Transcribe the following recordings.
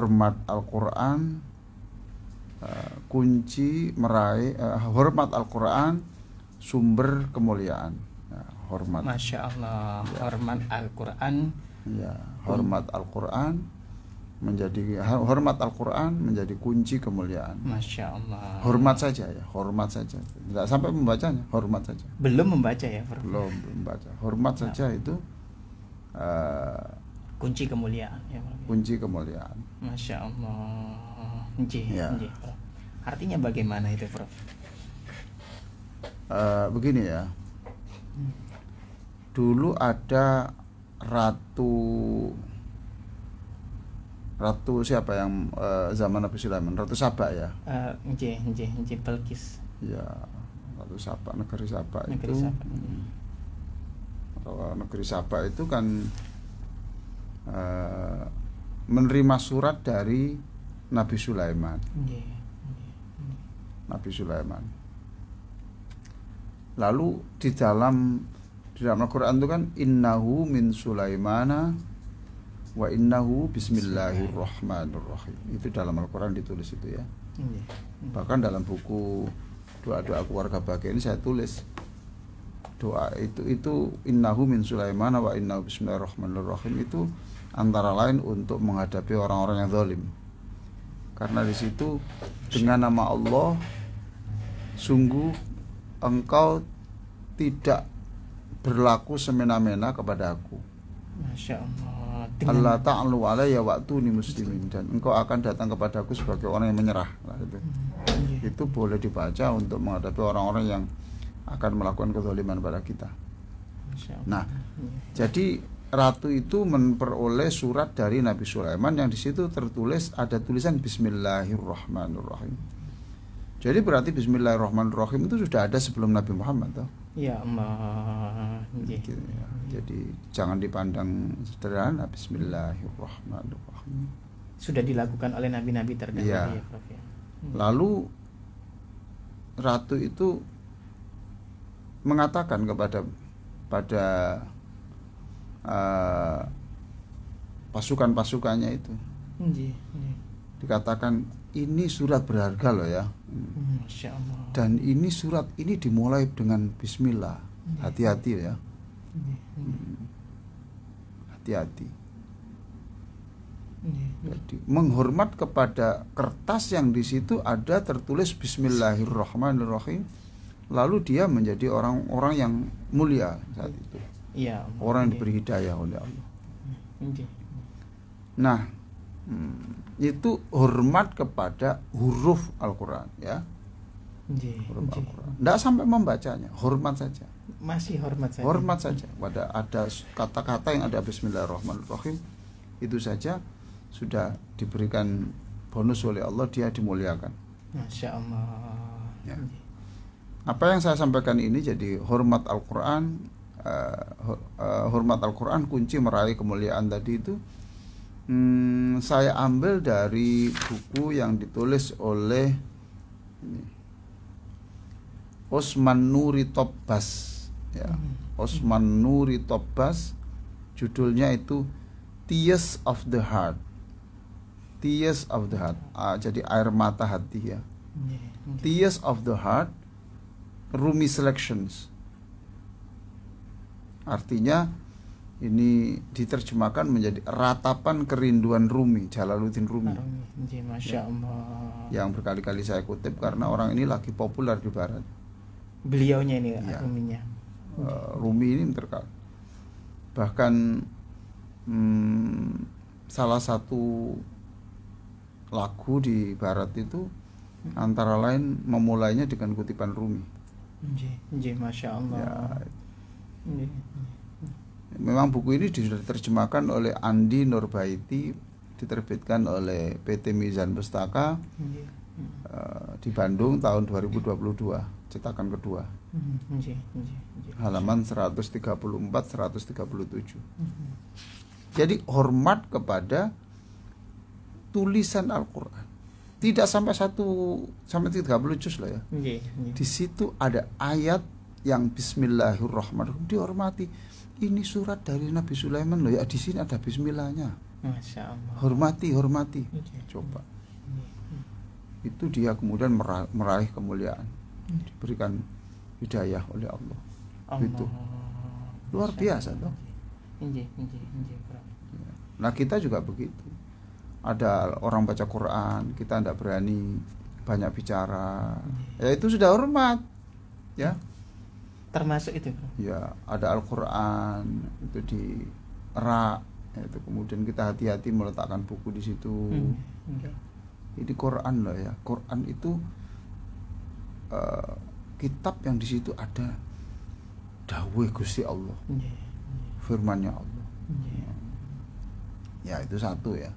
hormat Al-Quran, kunci meraih hormat Al-Quran, sumber kemuliaan. Hormat. Masya Allah. Ya. Hormat Al-Quran. Ya, hormat Al-Quran menjadi kunci kemuliaan. Masya Allah. Hormat saja ya, hormat saja. Tidak sampai membacanya, hormat saja. Belum membaca ya, Prof? Belum membaca. Hormat saja itu kunci kemuliaan ya, Prof. Kunci kemuliaan. Masya Allah. Ya. Prof. Artinya bagaimana itu, Prof? Begini ya. Dulu ada ratu siapa yang zaman Nabi Sulaiman, Ratu Saba ya. Balqis. Ya, Ratu Saba, negeri Saba itu. Negeri Saba itu kan menerima surat dari Nabi Sulaiman. Nabi Sulaiman. Lalu di dalam Al-Quran itu kan innahu min Sulaimana wa innahu bismillahirrahmanirrahim. Itu dalam Al-Quran ditulis itu ya. Bahkan dalam buku doa-doa keluarga bahagia ini saya tulis doa itu innahu min Sulaimana wa innahu bismillahirrahmanirrahim, itu antara lain untuk menghadapi orang-orang yang zalim. Karena di situ dengan nama Allah, sungguh engkau tidak berlaku semena-mena kepada aku. Masya Allah. Allah ta'alu alayya wa'tuni muslimin, dan engkau akan datang kepadaku sebagai orang yang menyerah. Itu boleh dibaca untuk menghadapi orang-orang yang akan melakukan kezaliman pada kita. Nah, jadi ratu itu memperoleh surat dari Nabi Sulaiman yang di situ tertulis, ada tulisan Bismillahirrahmanirrahim. Jadi berarti Bismillahirrahmanirrahim itu sudah ada sebelum Nabi Muhammad toh? Ya Allah. Jadi jangan dipandang sederhana. Bismillahirrahmanirrahim sudah dilakukan oleh nabi-nabi terdahulu ya, Prof ya. Lalu ratu itu mengatakan kepada pasukan-pasukannya itu, dikatakan ini surat berharga loh ya. Masya Allah. Dan ini surat ini dimulai dengan Bismillah. Hati-hati ya. Hati-hati. Jadi menghormat kepada kertas yang di situ ada tertulis Bismillahirrahmanirrahim, lalu dia menjadi orang-orang yang mulia saat itu. Ya, orang yang diberi hidayah oleh Allah. Nah, itu hormat kepada huruf Al-Quran ya. Huruf Al-Quran. Tidak sampai membacanya, hormat saja. Masih hormat saja. Hormat saja. Ada kata-kata yang ada Bismillahirrahmanirrahim, itu saja sudah diberikan bonus oleh Allah, dia dimuliakan. Masya Allah. Ya. Apa yang saya sampaikan ini jadi hormat Al-Quran, hormat Al-Quran kunci meraih kemuliaan tadi itu. Saya ambil dari buku yang ditulis oleh Osman Nuri Tobbas ya. Osman Nuri Tobbas, judulnya itu Tears of the Heart. Tears of the Heart. Jadi air mata hati ya. Tears of the Heart, Rumi Selections. Artinya ini diterjemahkan menjadi ratapan kerinduan Rumi, Jalaluddin Rumi. Masya Allah. Yang berkali-kali saya kutip karena orang ini lagi populer di Barat. Beliaunya ini ya. Ruminya. Rumi ini terkenal. Bahkan salah satu lagu di Barat itu antara lain memulainya dengan kutipan Rumi. Masya Allah. Ya. Memang buku ini sudah diterjemahkan oleh Andi Nurbaiti, diterbitkan oleh PT Mizan Pustaka di Bandung tahun 2022, cetakan kedua. Halaman 134 137. Jadi hormat kepada tulisan Al-Quran. Tidak sampai 30 juz lah ya. Di situ ada ayat yang Bismillahirrahmanirrahim, dihormati. Ini surat dari Nabi Sulaiman loh ya, di sini ada bismillahnya. Masya Allah. Hormati. Nggih. Coba. Nggih. Itu dia kemudian meraih kemuliaan, diberikan hidayah oleh Allah. Itu luar biasa toh. Nggih, Prof. Nah kita juga begitu. Ada orang baca Quran, kita tidak berani banyak bicara. Ya itu sudah hormat. Ya. Termasuk itu, Prof. Ya, ada Al-Quran itu di rak. Itu kemudian kita hati-hati meletakkan buku di situ. Okay. Ini Quran loh ya. Quran itu kitab yang di situ ada dawuh Gusti Allah, firman-Nya Allah. Ya itu satu ya.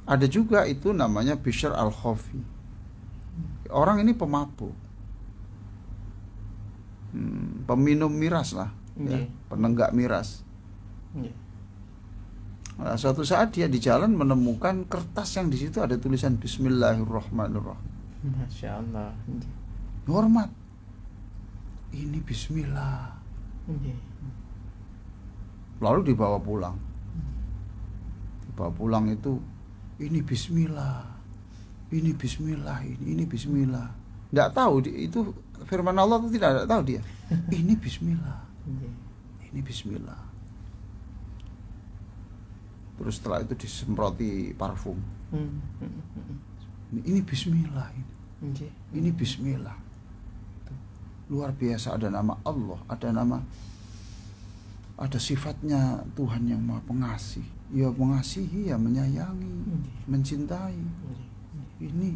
Ada juga itu namanya Bishr al-Khafi. Orang ini pemabuk, peminum miras lah, ya, penenggak miras. Nah, suatu saat dia di jalan menemukan kertas yang di situ ada tulisan Bismillahirrahmanirrahim. Masya Allah. Hormat. Ini Bismillah. Lalu dibawa pulang. Dibawa pulang itu ini Bismillah. Ini Bismillah. Ini Bismillah. Tidak tahu itu firman Allah itu tidak tahu dia. Ini Bismillah. Ini Bismillah. Terus setelah itu disemproti parfum. Ini Bismillah. Ini Bismillah. Luar biasa, ada nama Allah, ada sifatnya Tuhan yang Maha Pengasih. Ya mengasihi, ya menyayangi, mencintai. Ini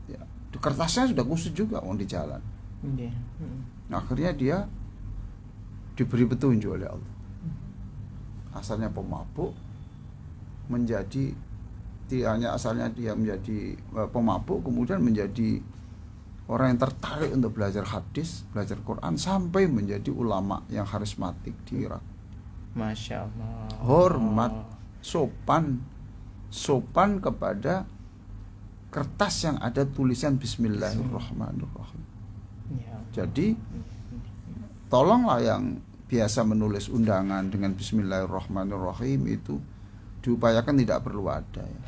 ya, kertasnya sudah kusut juga di jalan. Akhirnya dia diberi petunjuk oleh Allah. Asalnya pemabuk menjadi, tidak hanya asalnya dia menjadi pemabuk, kemudian menjadi orang yang tertarik untuk belajar hadis, belajar Quran, sampai menjadi ulama yang karismatik di Irak. Masya Allah. Hormat, sopan kepada kertas yang ada tulisan Bismillahirrahmanirrahim. Jadi tolonglah yang biasa menulis undangan dengan Bismillahirrahmanirrahim itu diupayakan tidak perlu ada ya.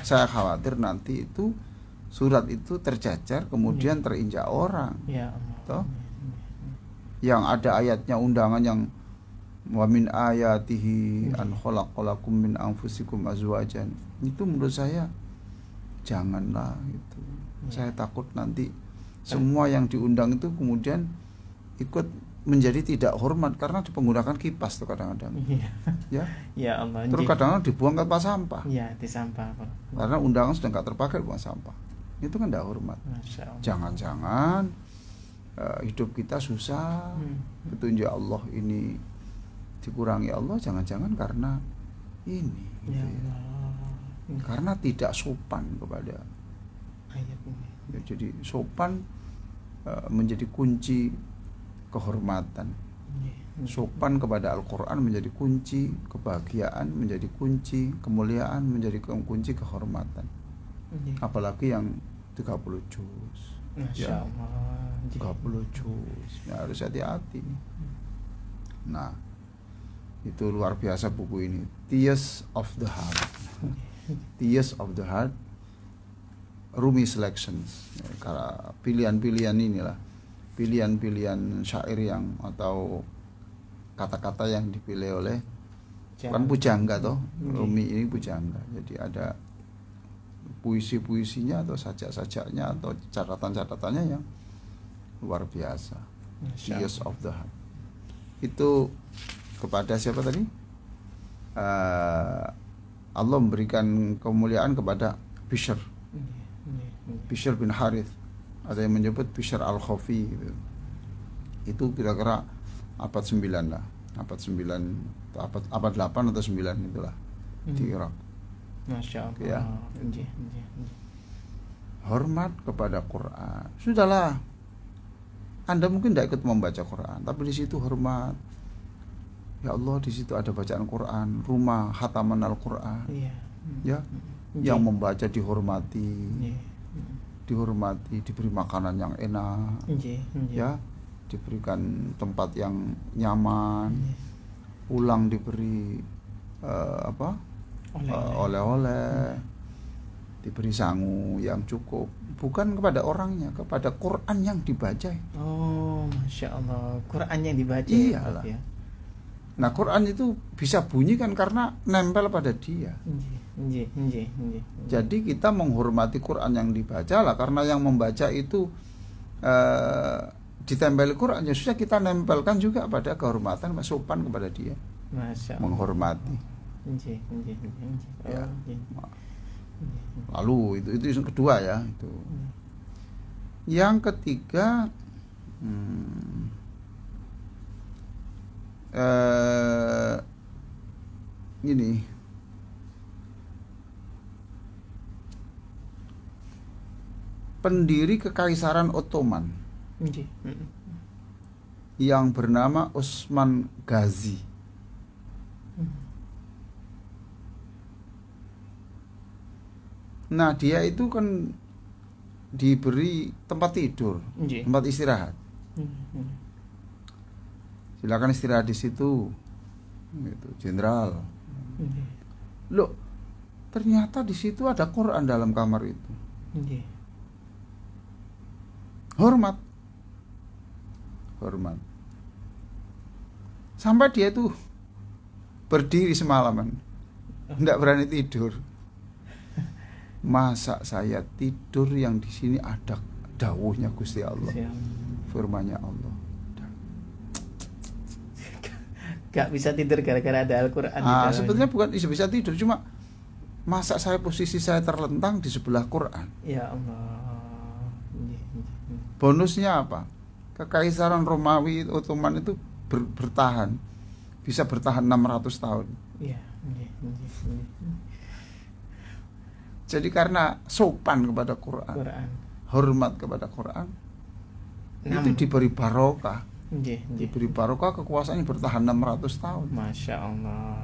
Saya khawatir nanti itu surat itu tercacar kemudian terinjak orang. Ya Allah. Yang ada ayatnya undangan yang wa min ayatihi an khalaqalakum min anfusikum azwajan. Itu menurut saya janganlah itu. Saya takut nanti semua yang diundang itu kemudian ikut menjadi tidak hormat karena menggunakan kipas tuh kadang-kadang. Ya. Ya Allah. Terus kadang-kadang dibuang ke tempat sampah. Ya, di sampah. Karena undangan sudah nggak terpakai, buang sampah. Itu kan tidak hormat. Jangan-jangan hidup kita susah, petunjuk Allah ini dikurangi Allah, jangan-jangan karena ini. Ya gitu ya. Karena tidak sopan kepada ayat ini. Ya, jadi sopan menjadi kunci kehormatan. Sopan kepada Al-Quran menjadi kunci kebahagiaan, menjadi kunci kemuliaan, menjadi kunci kehormatan. Apalagi yang 30 juz. Masya Allah. 30 juz. Ya, harus hati-hati. Nah, itu luar biasa buku ini. Tears of the Heart. Tears of the Heart. Rumi Selections. Karena pilihan-pilihan inilah. Pilihan-pilihan syair yang atau kata-kata yang dipilih oleh kan pujangga toh. Rumi ini pujangga. Jadi ada puisi-puisinya atau sajak-sajaknya atau catatan-catatannya yang luar biasa. Tears of the Heart. Itu kepada siapa tadi? Allah memberikan kemuliaan kepada Bishr bin Harith. Ada yang menyebut Bishr al-Khafi gitu. Itu kira-kira abad 9 lah. Abad 9 abad 8 atau 9 itulah di Irak. Masya Allah. Ya. Hormat kepada Quran. Sudahlah. Anda mungkin tidak ikut membaca Quran, tapi di situ hormat. Ya Allah, di situ ada bacaan Quran, rumah khataman Al-Quran. Ya. Yang membaca dihormati. Dihormati, diberi makanan yang enak. Ya. Diberikan tempat yang nyaman. pulang diberi oleh-oleh, diberi sangu yang cukup, bukan kepada orangnya, kepada Quran yang dibaca. Oh, Masya Allah, Quran yang dibaca. Iyalah. Ya. Nah, Quran itu bisa bunyi kan karena nempel pada dia. Jadi kita menghormati Quran yang dibaca lah, karena yang membaca itu ditempel Quran, ya sudah kita nempelkan juga pada kehormatan, sopan kepada dia. Masya Allah. Menghormati. Ya. Lalu itu yang kedua ya, itu. Yang ketiga ini pendiri Kekaisaran Ottoman yang bernama Osman Gazi. Nah, dia itu kan diberi tempat tidur, tempat istirahat. Silakan istirahat di situ, gitu, jenderal. Loh, ternyata di situ ada Quran dalam kamar itu. Hormat. Sampai dia itu berdiri semalaman, tidak berani tidur. Masa saya tidur yang di sini ada dawuhnya Gusti Allah, firman-Nya Allah. Gak bisa tidur gara-gara ada Al-Quran. Sebetulnya bukan bisa tidur, cuma masa posisi saya terlentang di sebelah Quran. Ya Allah. Bonusnya apa? Kekaisaran Romawi Ottoman itu bertahan, bisa bertahan 600 tahun. Ya. Jadi karena sopan kepada Quran, hormat kepada Quran, itu diberi barokah. Diberi barokah, kekuasaannya bertahan 600 tahun. Masya Allah.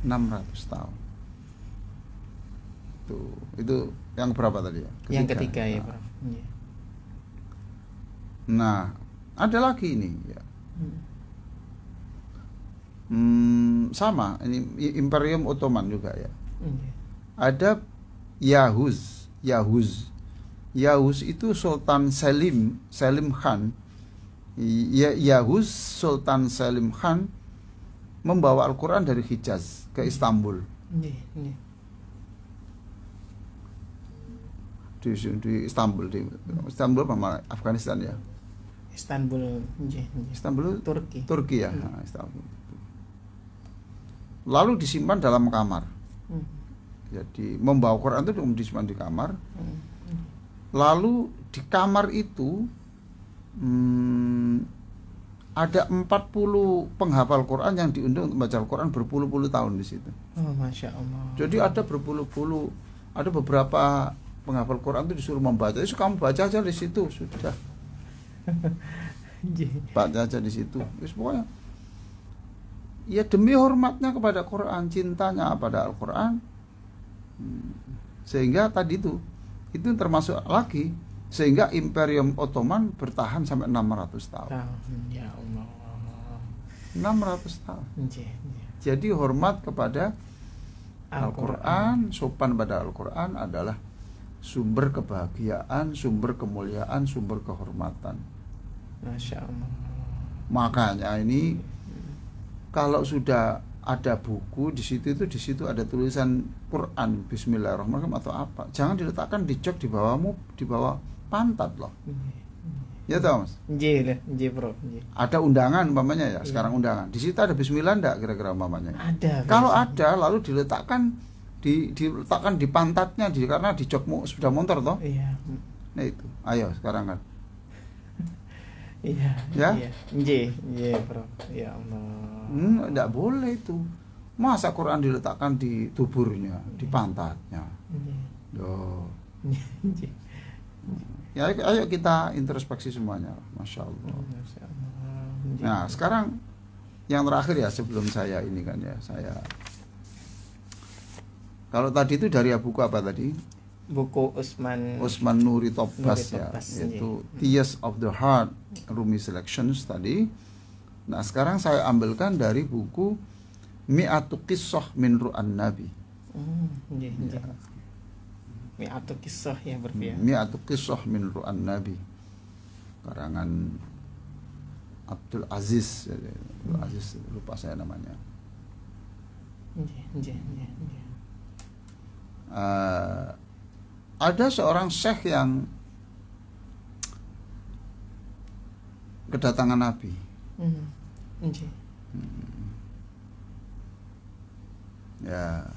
600 tahun. Itu yang berapa tadi ya? Yang ketiga ya, Prof. Nah, ada lagi ini ya. Sama, ini Imperium Ottoman juga ya. Ada Yahuz itu Sultan Selim Khan. Yahuz Sultan Selim Khan membawa Al-Quran dari Hijaz ke Istanbul. Di Istanbul apa Afghanistan ya? Istanbul Turki ya. Nah, Istanbul. Lalu disimpan dalam kamar. Jadi membawa Quran itu disimpan di kamar. Lalu di kamar itu ada 40 penghafal Quran yang diundang untuk membaca Al-Quran berpuluh-puluh tahun di situ. Oh, Masya Allah. Jadi ada ada beberapa penghafal Quran itu disuruh membaca. Itu kamu baca aja di situ sudah. Baca aja di situ. Pokoknya ya demi hormatnya kepada Quran, cintanya pada Al-Quran, sehingga tadi itu termasuk lagi, sehingga Imperium Ottoman bertahan sampai 600 tahun. Ya Allah. 600 tahun. Jadi hormat kepada Al-Quran, sopan pada Al-Quran adalah sumber kebahagiaan, sumber kemuliaan, sumber kehormatan. Masya Allah. Makanya ini kalau sudah ada buku di situ ada tulisan Quran Bismillahirrahmanirrahim atau apa, jangan diletakkan di jok di bawah pantat loh. Ya tahu Mas? Bro. Ada undangan umpamanya ya, sekarang undangan. Di situ ada Bismillah enggak kira-kira umpamanya? Ada. Kalau ada lalu diletakkan di pantatnya karena di jokmu sudah motor toh? Iya. Nah itu. Ayo sekarang kan. Iya. Ya? Iya, Bro. Ya Allah. Enggak boleh itu. Masa Quran diletakkan di tuburnya, di pantatnya? Loh. Ya, ayo kita introspeksi semuanya, Masya Allah. Nah, sekarang yang terakhir ya sebelum saya ini kan ya, kalau tadi itu dari buku apa tadi? Buku Usman Nuri Tobas ya, yaitu Tears of the Heart, Rumi Selections tadi. Nah, sekarang saya ambilkan dari buku Mi'atu Qissah min Ru'an Nabi. Nggih, nggih. Mi'atu Qissah ya berarti ya. Mi'atu Qissah min Ru'an Nabi. Karangan Abdul Aziz. Abdul Aziz, lupa saya namanya. Nggih, nggih, nggih, nggih. Ada seorang syekh yang kedatangan Nabi. Nggih. Ya.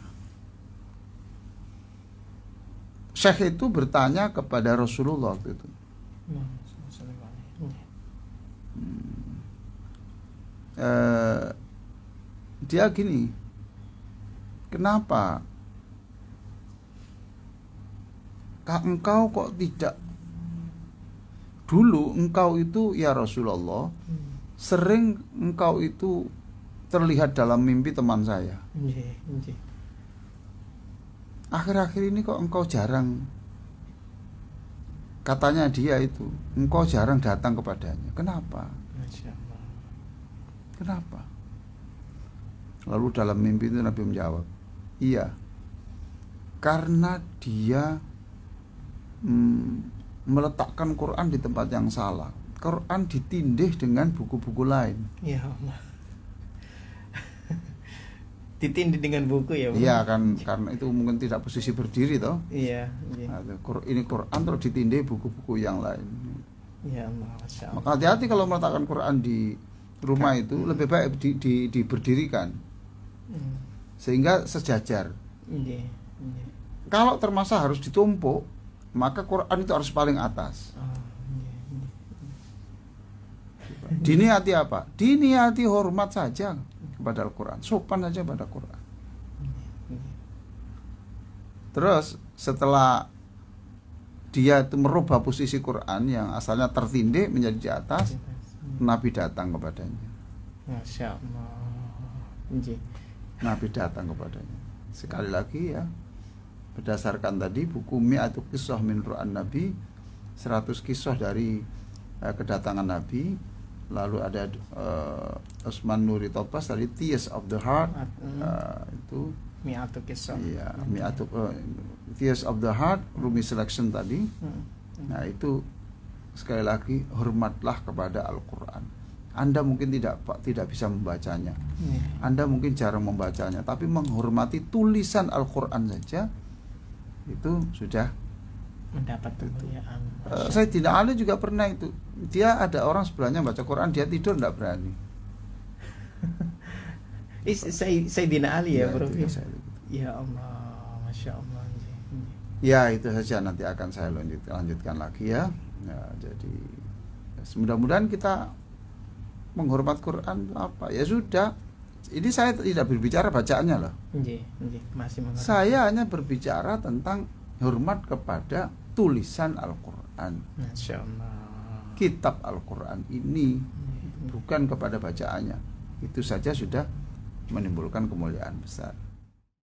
Syekh itu bertanya kepada Rasulullah waktu itu. Dia gini, kenapa engkau kok tidak dulu engkau itu ya Rasulullah sering engkau itu terlihat dalam mimpi teman saya. Akhir-akhir ini kok engkau jarang, katanya dia itu, engkau jarang datang kepadanya. Kenapa? Kenapa? Lalu dalam mimpi itu Nabi menjawab, iya, karena dia meletakkan Quran di tempat yang salah. Quran ditindih dengan buku-buku lain. Ya Allah. Ditindih dengan buku ya, Bang? Iya kan, karena itu mungkin tidak posisi berdiri toh. Iya. Nah, ini Quran terus ditindih buku-buku yang lain. Ya Allah, Masya Allah. Maka hati-hati kalau meletakkan Quran di rumah itu lebih baik diberdirikan sehingga sejajar. Iya. Kalau termasa harus ditumpuk, maka Quran itu harus paling atas. Diniati apa? Diniati hormat saja kepada Al-Quran, sopan saja pada Quran. Terus setelah dia itu merubah posisi Quran yang asalnya tertindih menjadi di atas, Nabi datang kepadanya. Masya Allah. Nabi datang kepadanya. Sekali lagi ya, berdasarkan tadi buku Mi'atu Qissah min Ru'an Nabi, 100 kisah dari kedatangan Nabi. Lalu ada Usman Nuri Topaz tadi Tears of the Heart, itu Mi'atu Qissah. Iya, Tears of the Heart, Rumi Selection tadi. Nah, itu sekali lagi hormatlah kepada Al-Quran. Anda mungkin tidak bisa membacanya, Anda mungkin jarang membacanya, tapi menghormati tulisan Al-Quran saja itu sudah mendapat kemuliaan. Sayyidina Ali juga pernah itu. Dia ada orang sebelahnya baca Quran, dia tidur tidak berani. Sayyidina Ali ya, Bro. Ya Allah, Masya Allah. Ya, itu saja, nanti akan saya lanjutkan lagi ya. Ya, jadi mudah-mudahan kita menghormat Quran apa. Ya sudah. Ini saya tidak berbicara bacaannya loh. Masih menghormat. Saya hanya berbicara tentang hormat kepada tulisan Al-Quran. Masya Allah. Kitab Al-Quran ini, bukan kepada bacaannya. Itu saja sudah menimbulkan kemuliaan besar.